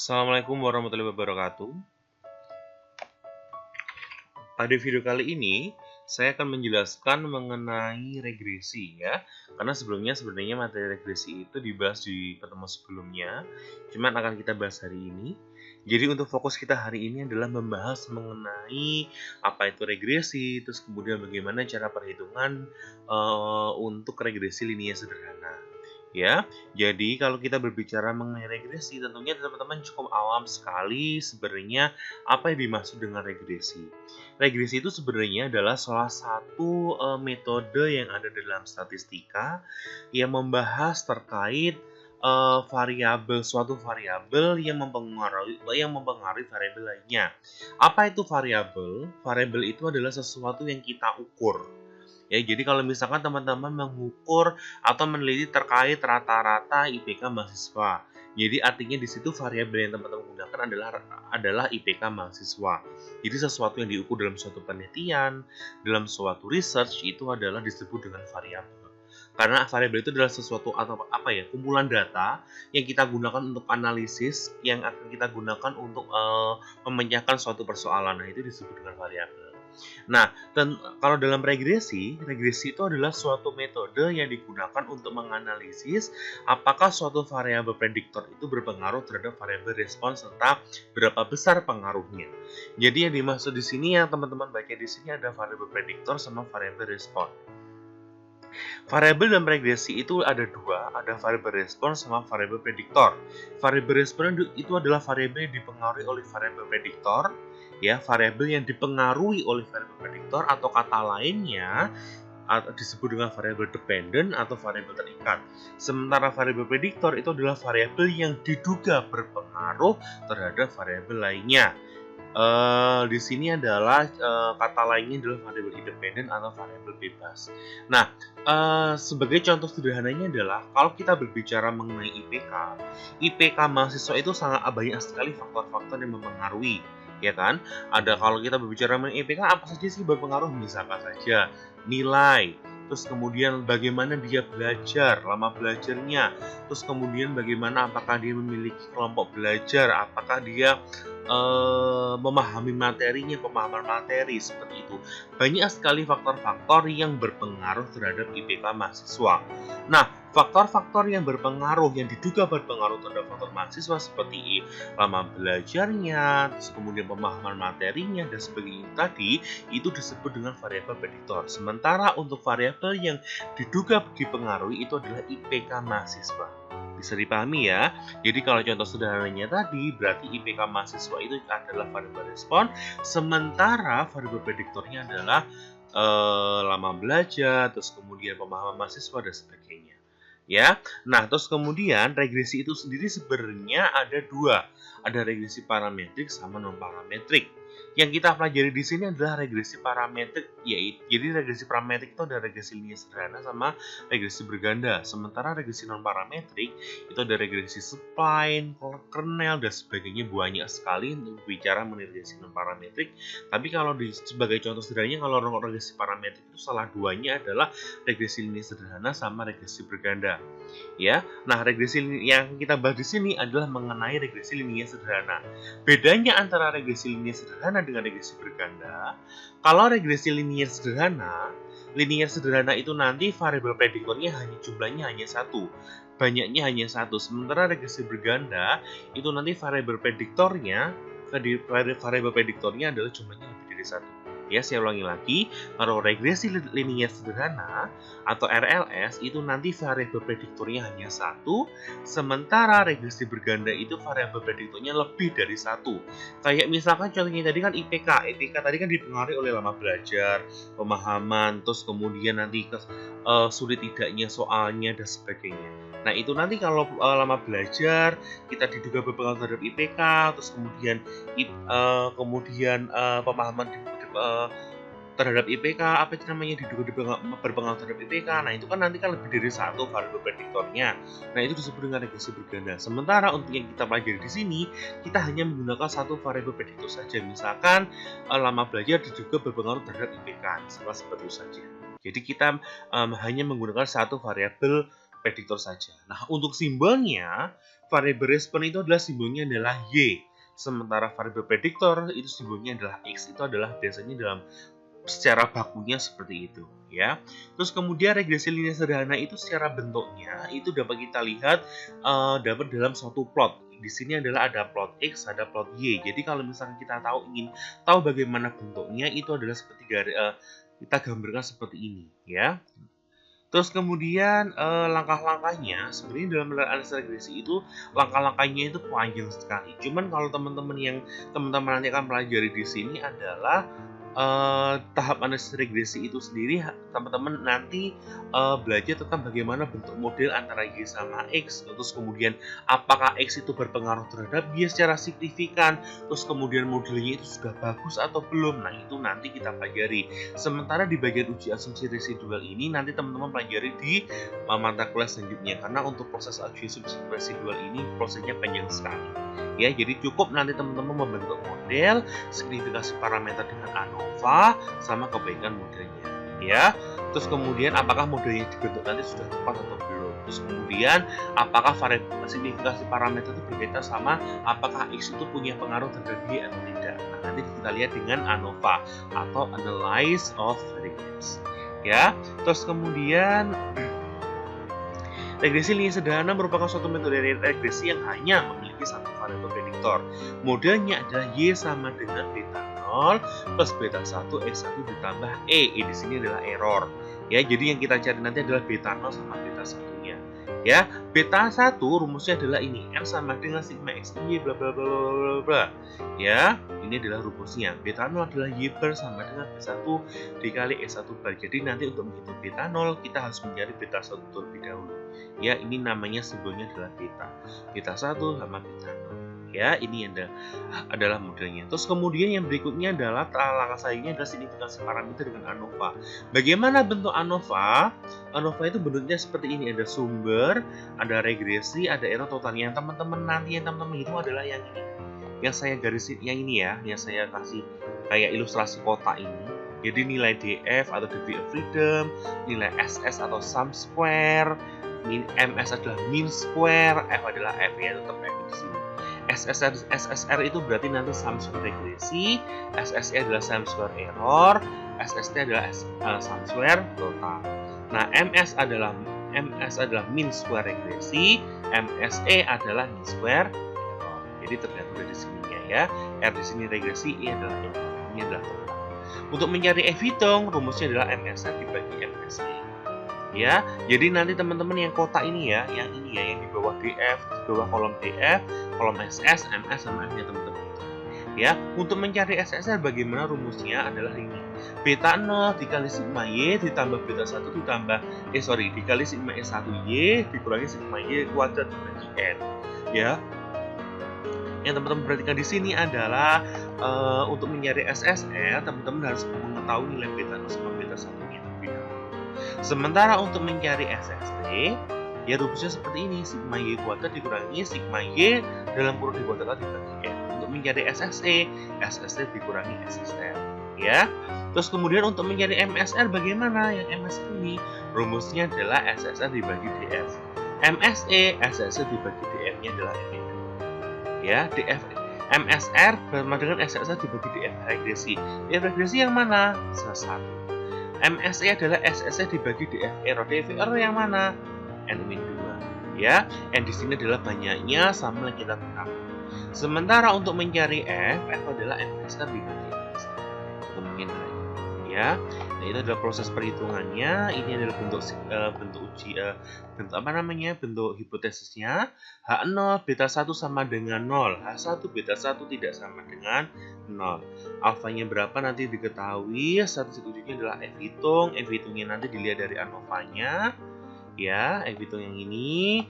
Assalamualaikum warahmatullahi wabarakatuh. Pada video kali ini, saya akan menjelaskan mengenai regresi ya. Karena sebelumnya sebenarnya materi regresi itu dibahas di pertemuan sebelumnya, cuman akan kita bahas hari ini. Jadi untuk fokus kita hari ini adalah membahas mengenai apa itu regresi, terus kemudian bagaimana cara perhitungan untuk regresi linear sederhana. Ya, jadi kalau kita berbicara mengenai regresi, tentunya teman-teman cukup awam sekali sebenarnya apa yang dimaksud dengan regresi. Regresi itu sebenarnya adalah salah satu metode yang ada dalam statistika yang membahas terkait suatu variabel yang mempengaruhi variabel lainnya. Apa itu variabel? Variabel itu adalah sesuatu yang kita ukur. Ya, jadi kalau misalkan teman-teman mengukur atau meneliti terkait rata-rata IPK mahasiswa, jadi artinya di situ variabel yang teman-teman gunakan adalah IPK mahasiswa. Jadi sesuatu yang diukur dalam suatu penelitian, dalam suatu research itu adalah disebut dengan variabel. Karena variabel itu adalah sesuatu atau kumpulan data yang kita gunakan untuk analisis, yang akan kita gunakan untuk memecahkan suatu persoalan. Nah, itu disebut dengan variabel. Nah, kalau dalam regresi itu adalah suatu metode yang digunakan untuk menganalisis apakah suatu variabel prediktor itu berpengaruh terhadap variabel respons serta berapa besar pengaruhnya. Jadi yang dimaksud di sini yang teman-teman baca di sini ada variabel prediktor sama variabel respons. Variabel dalam regresi itu ada dua, ada variabel respons sama variabel prediktor. Variabel respons itu adalah variabel yang dipengaruhi oleh variabel prediktor, ya, variabel yang dipengaruhi oleh variabel prediktor atau kata lainnya disebut dengan variabel dependent atau variabel terikat. Sementara variabel prediktor itu adalah variabel yang diduga berpengaruh terhadap variabel lainnya. Di sini adalah kata lainnya adalah variabel independen atau variabel bebas. Nah, sebagai contoh sederhananya adalah kalau kita berbicara mengenai IPK mahasiswa itu sangat banyak sekali faktor-faktor yang mempengaruhi, ya kan? Ada kalau kita berbicara mengenai IPK apa saja sih berpengaruh? Misalkan saja nilai, terus kemudian bagaimana dia belajar, lama belajarnya, terus kemudian bagaimana apakah dia memiliki kelompok belajar, apakah dia memahami materinya, pemahaman materi seperti itu. Banyak sekali faktor-faktor yang berpengaruh terhadap IPK mahasiswa. Nah, faktor-faktor yang berpengaruh, yang diduga berpengaruh terhadap faktor mahasiswa seperti lama belajarnya, terus kemudian pemahaman materinya dan sebagainya tadi, itu disebut dengan variabel prediktor. Sementara untuk variabel yang diduga dipengaruhi itu adalah IPK mahasiswa. Bisa dipahami ya. Jadi kalau contoh sederhananya tadi, berarti IPK mahasiswa itu adalah variabel respon, sementara variabel prediktornya adalah lama belajar, terus kemudian pemahaman mahasiswa dan sebagainya. Ya, nah terus kemudian regresi itu sendiri sebenarnya ada dua, ada regresi parametrik sama non parametrik. Yang kita pelajari di sini adalah regresi parametrik, yaitu jadi regresi parametrik itu ada regresi linear sederhana sama regresi berganda. Sementara regresi non parametrik itu ada regresi spline, kernel dan sebagainya, banyak sekali untuk bicara mengenai regresi non parametrik. Tapi kalau sebagai contoh sederhananya kalau regresi parametrik itu salah duanya adalah regresi linear sederhana sama regresi berganda. Ya, nah regresi yang kita bahas di sini adalah mengenai regresi linear sederhana. Bedanya antara regresi linear sederhana dengan regresi berganda, kalau regresi linear sederhana itu nanti variabel prediktornya jumlahnya hanya satu, banyaknya hanya satu. Sementara regresi berganda itu nanti variabel prediktornya adalah jumlahnya lebih dari satu. Ya, saya ulangi lagi, kalau regresi linear sederhana atau RLS itu nanti variabel prediktornya hanya satu, sementara regresi berganda itu variabel prediktornya lebih dari satu. Kayak misalkan contohnya tadi kan IPK tadi kan dipengaruhi oleh lama belajar, pemahaman, terus kemudian nanti sulit tidaknya soalnya dan sebagainya. Nah, itu nanti kalau lama belajar kita diduga berpengaruh terhadap IPK, terus kemudian pemahaman terhadap IPK, apa itu namanya, diduga berpengaruh terhadap IPK. Nah, itu kan nanti kan lebih dari satu variabel prediktornya. Nah, itu disebut dengan regresi berganda. Sementara untuk yang kita pelajari di sini, kita hanya menggunakan satu variabel prediktor saja. Misalkan lama belajar diduga berpengaruh terhadap IPK, misalkan seperti itu saja. Jadi kita hanya menggunakan satu variabel prediktor saja. Nah, untuk simbolnya, variabel respon itu adalah simbolnya adalah Y. Sementara variabel prediktor itu simbolnya adalah X. Itu adalah biasanya dalam secara bakunya seperti itu ya. Terus kemudian regresi linear sederhana itu secara bentuknya itu dapat kita lihat dapat dalam suatu plot. Di sini adalah ada plot X, ada plot Y. Jadi kalau misalnya kita ingin tahu bagaimana bentuknya, itu adalah seperti kita gambarkan seperti ini ya. Terus kemudian langkah-langkahnya sebenarnya dalam analisis regresi itu langkah-langkahnya itu panjang sekali. Cuman kalau teman-teman nanti akan pelajari di sini adalah tahap analisis regresi itu sendiri, teman-teman nanti belajar tentang bagaimana bentuk model antara Y sama X, terus kemudian apakah X itu berpengaruh terhadap Y secara signifikan, terus kemudian modelnya itu sudah bagus atau belum. Nah, itu nanti kita pelajari. Sementara di bagian uji asumsi residual ini nanti teman-teman pelajari di mata kuliah selanjutnya, karena untuk proses uji asumsi residual ini prosesnya panjang sekali. Ya, jadi cukup nanti teman-teman membentuk model, signifikasi parameter dengan ANOVA, sama kebaikan modelnya. Ya, terus kemudian apakah modelnya dibentuk nanti sudah tepat atau belum. Terus kemudian apakah signifikasi parameter itu berkaitan sama apakah X itu punya pengaruh terhadap Y atau tidak. Nah, nanti kita lihat dengan ANOVA atau Analysis of Variance. Ya, terus kemudian regresi linear sederhana merupakan suatu metode regresi yang hanya memiliki satu variabel prediktor. Modelnya adalah Y sama dengan beta 0 plus beta 1 X1 ditambah E. Di sini adalah error. Ya, jadi yang kita cari nanti adalah beta 0 sama beta 1-nya. Ya, beta 1 rumusnya adalah ini, M sama dengan sigma X Y bla bla bla bla bla. Ya, ini adalah rumusnya. Beta 0 adalah Y bar sama dengan B1 dikali X1 bar. Jadi nanti untuk menghitung beta 0 kita harus mencari beta 1 terlebih dahulu. Ya, ini namanya simbolnya adalah beta. Beta 1 sama beta 0. Ya, ini adalah modelnya. Terus kemudian yang berikutnya adalah langkah selanjutnya adalah signifikasi parameter dengan ANOVA. Bagaimana bentuk ANOVA? ANOVA itu bentuknya seperti ini, ada sumber, ada regresi, ada error total. Yang teman-teman hitung adalah yang ini. Yang saya garisin yang ini ya, yang saya kasih kayak ilustrasi kotak ini. Jadi nilai DF atau degree of freedom, nilai SS atau sum square, MS adalah mean square, F adalah F ya, tetap F di sini. SSR itu berarti nanti sum square regresi, SSE adalah sum square error, SST adalah sum square total. Nah, MS adalah mean square regresi, MSE adalah mean square error. Jadi tergantung dari sininya ya. R di sini regresi, E adalah error, ini adalah total. Untuk mencari F hitung, rumusnya adalah MSR dibagi MSE. Ya, jadi nanti teman-teman yang kotak ini ya, yang ini ya, yang di bawah DF, di bawah kolom DF, kolom SS, MS sama F-nya teman-teman. Ya, untuk mencari SSR bagaimana rumusnya adalah ini. Beta 0 dikali sigma Y ditambah beta 1 dikali sigma E1Y dikurangi sigma Y kuadrat dibagi N. Ya. Yang teman-teman perhatikan di sini adalah untuk mencari SSR, teman-teman harus mengetahui nilai beta 0 sama beta 1-nya. Sementara untuk mencari SST, ya rumusnya seperti ini, sigma Y kuadrat dikurangi sigma Y dalam kurung dikuadratkan dibagi N. Untuk mencari SSE, SST dikurangi SSR. Ya. Terus kemudian untuk mencari MSR bagaimana? Yang MSR ini rumusnya adalah SSR dibagi DF. MSE, SSR dibagi DF-nya adalah M2. Ya, DF MSR sama dengan SSR dibagi DF regresi. DF regresi yang mana? Salah satu. MSE adalah SSE dibagi DF error. DF error yang mana? N-2. Ya, N di sini adalah banyaknya sama yang kita tetapkan. Sementara untuk mencari F adalah MSR dibagi MSE. Mungkin ya. Nah, itu adalah proses perhitungannya. Ini adalah bentuk hipotesisnya. H0 beta 1 sama dengan 0. H1 beta 1 tidak sama dengan 0. Alfanya berapa nanti diketahui. Statistik ujinya adalah F hitung. F hitungnya nanti dilihat dari ANOVA-nya. Ya, F hitung yang ini.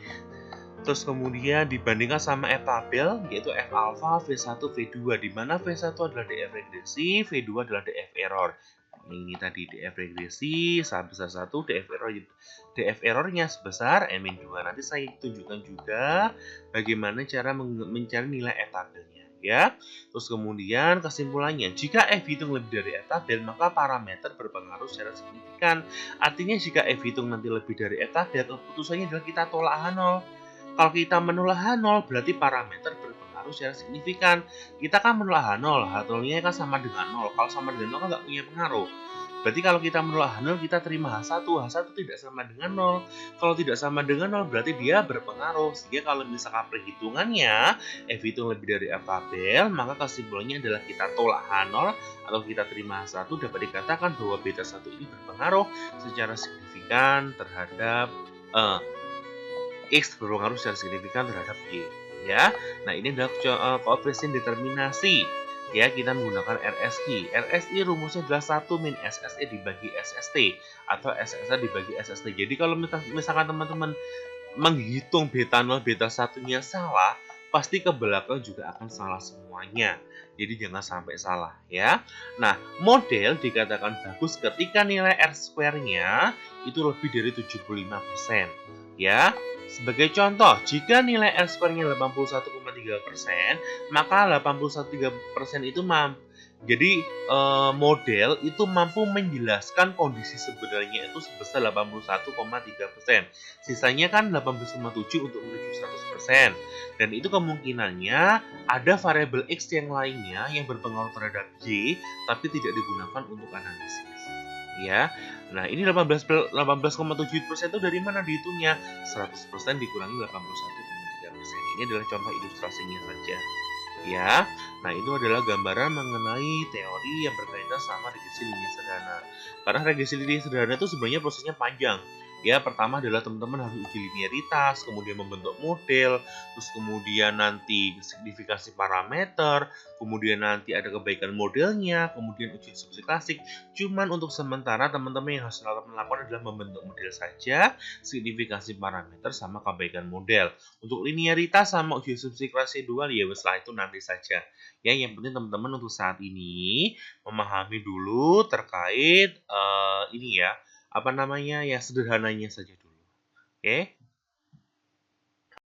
Terus kemudian dibandingkan sama F tabel, yaitu F alpha, V1, V2, di mana V1 adalah DF regresi, V2 adalah DF error. Ini tadi DF regresi sebesar 1, DF errornya sebesar N-2. Nanti saya tunjukkan juga bagaimana cara mencari nilai F tabelnya. ya. Terus kemudian kesimpulannya, jika F hitung lebih dari F tabel, maka parameter berpengaruh secara signifikan. Artinya jika F hitung nanti lebih dari F tabel, keputusannya adalah kita tolak H0. Kalau kita menolak H0, berarti parameter berpengaruh secara signifikan. Kita kan menolak H0, H0-nya kan sama dengan 0. Kalau sama dengan 0 kan nggak punya pengaruh. Berarti kalau kita menolak H0, kita terima H1. H1 tidak sama dengan 0. Kalau tidak sama dengan 0, berarti dia berpengaruh. Sehingga kalau misalkan perhitungannya F hitung lebih dari F tabel, maka kesimpulannya adalah kita tolak H0 atau kita terima H1, dapat dikatakan bahwa beta 1 ini berpengaruh secara signifikan terhadap X, berpengaruh secara signifikan terhadap Y. Ya, nah ini adalah koefisien determinasi. Ya, kita menggunakan RSI. RSI rumusnya adalah 1 min SSE dibagi SST atau SSE dibagi SST. Jadi kalau misalkan teman-teman menghitung beta 0, beta 1-nya salah, pasti ke belakang juga akan salah semuanya. Jadi jangan sampai salah ya. Nah, model dikatakan bagus ketika nilai R-square-nya itu lebih dari 75%. Ya, sebagai contoh, jika nilai R-square-nya 81,3%, maka 81,3% itu jadi model itu mampu menjelaskan kondisi sebenarnya itu sebesar 81,3%. Sisanya kan 18,7 untuk menuju 100%. Dan itu kemungkinannya ada variabel X yang lainnya yang berpengaruh terhadap Y, tapi tidak digunakan untuk analisis. Ya, nah ini 18,7% itu dari mana dihitungnya? 100% dikurangi 81,3%. Ini adalah contoh ilustrasinya saja. Ya, nah itu adalah gambaran mengenai teori yang berkaitan sama regresi linear sederhana. Karena regresi linear sederhana itu sebenarnya prosesnya panjang. Ya, pertama adalah teman-teman harus uji linearitas, kemudian membentuk model, terus kemudian nanti signifikasi parameter, kemudian nanti ada kebaikan modelnya, kemudian uji substitusi klasik. Cuman untuk sementara teman-teman yang harus melakukan adalah membentuk model saja, signifikasi parameter sama kebaikan model. Untuk linearitas sama uji substitusi klasik dual ya setelah itu nanti saja. Ya, yang penting teman-teman untuk saat ini memahami dulu terkait ini ya, apa namanya ya, sederhananya saja dulu. Oke.